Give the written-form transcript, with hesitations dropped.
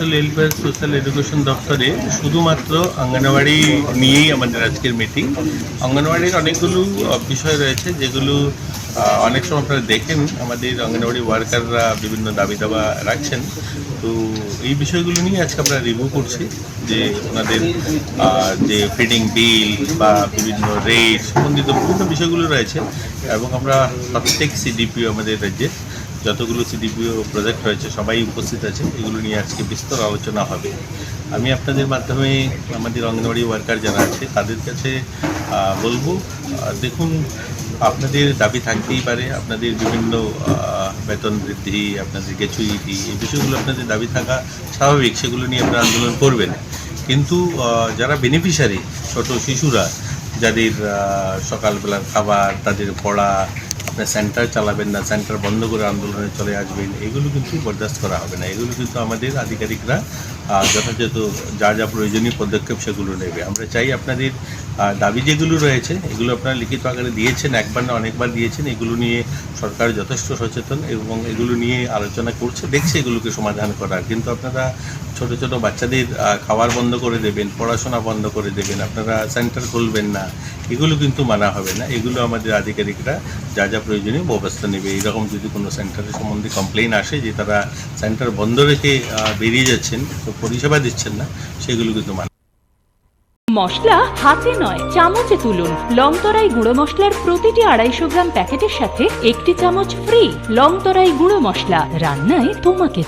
Social welfare social education দপ্তরে শুধুমাত্র অঙ্গনওয়াড়ি নিয়েই আমাদের আজকের মিটিং। অঙ্গনওয়াড়ির অনেকগুলো বিষয় রয়েছে যেগুলো অনেক সময় আপনারা দেখেন আমাদের অঙ্গনওয়াড়ি ওয়ার্কাররা বিভিন্ন দাবি দাবা রাখছেন। তো এই বিষয়গুলো নিয়ে আজকে আমরা রিভিউ করছি যে ওনাদের যে ফিডিং বিল বা বিভিন্ন রেট সম্বন্ধিত বিভিন্ন বিষয়গুলো রয়েছে, এবং আমরা প্রত্যেক সিডিপিও আমাদের রাজ্যে যতগুলো সিডিপিও প্রজেক্ট রয়েছে সবাই উপস্থিত আছে। এগুলো নিয়ে আজকে বিস্তর আলোচনা হবে। আমি আপনাদের মাধ্যমে আমাদের অঙ্গনওয়াড়ি ওয়ার্কার যারা আছে তাদের কাছে বলবো, দেখুন আপনাদের দাবি থাকতেই পারে, আপনাদের বিভিন্ন বেতন বৃদ্ধি, আপনাদের গ্র্যাচুইটি, এই বিষয়গুলো আপনাদের দাবি থাকা স্বাভাবিক, সেগুলো নিয়ে আপনারা আন্দোলন করবেন। কিন্তু যারা বেনিফিশিয়ারি ছোট শিশুরা, যাদের সকালবেলার খাবার, তাদের পড়া, আপনার সেন্টার চালাবেন না, সেন্টার বন্ধ করে আন্দোলনে চলে আসবেন, এগুলো কিন্তু বরদাস্ত করা হবে না। এগুলো কিন্তু আমাদের আধিকারিকরা যথাযথ যা যা প্রয়োজনীয় পদক্ষেপ সেগুলো নেবে। আমরা চাই আপনাদের দাবি যেগুলো রয়েছে এগুলো আপনারা লিখিত আকারে দিয়েছেন, একবার না অনেকবার দিয়েছেন। এগুলো নিয়ে সরকার যথেষ্ট সচেতন এবং এগুলো নিয়ে আলোচনা করছে, দেখছে এগুলোকে সমাধান করার। কিন্তু আপনারা ছোট ছোট বাচ্চাদের খাবার বন্ধ করে দেবেন, পড়াশোনা বন্ধ করে দেবেন, আপনারা সেন্টার খুলবেন না, এগুলো কিন্তু মানা হবে না। এগুলো আমাদের আধিকারিকরা যা যা প্রয়োজনীয় ব্যবস্থা নেবে। এইরকম যদি কোনো সেন্টারের সম্বন্ধে কমপ্লেন আসে যে তারা সেন্টার বন্ধ রেখে বেরিয়ে যাচ্ছেন, তো পরিষেবা দিচ্ছেন না, সেগুলো কিন্তু মানা। মশলা হাতে নয় চামচে তুলুন। লংতরাই গুঁড়ো মশলার প্রতিটি 250 গ্রাম প্যাকেটের সাথে 1টি চামচ ফ্রি। লংতরাই গুঁড়ো মশলা, রান্নায় তোমাকে